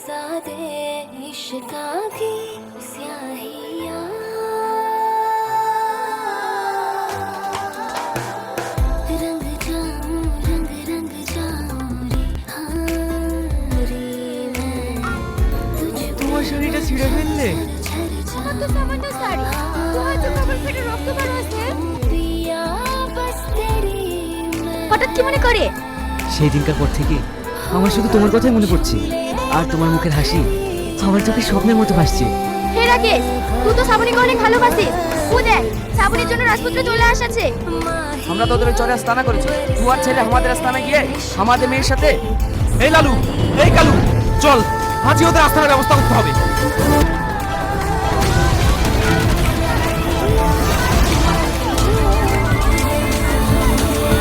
তোমার শাড়িটা ছিঁড়ে ফেললে? আমার তো সামান্য শাড়ি, তো হয়তো কাপড় ফেটে রক্ত বের হয়েছে। হঠাৎ কি মনে করে? সেই দিনকার পর থেকে আমার শুধু তোমার কথাই মনে পড়ছে, আর তোমার মুখের হাসি আমার চোখে স্বপ্নের মতো ভাসছে। হে রাকেশ, তুই তো শ্রাবণীকে অনেক ভালোবাসিস। ও দেখ, শ্রাবণীর জন্য রাজপুত্র চলে আসাছে। আমরা তোদের চরে আস্তানা করেছি, তুই আর ছেলে আমাদের আস্তানা গিয়ে আমাদের মেয়ের সাথে। এই লালু, এই কালু, চল আজই ওদের আস্তানার ব্যবস্থা করতে হবে।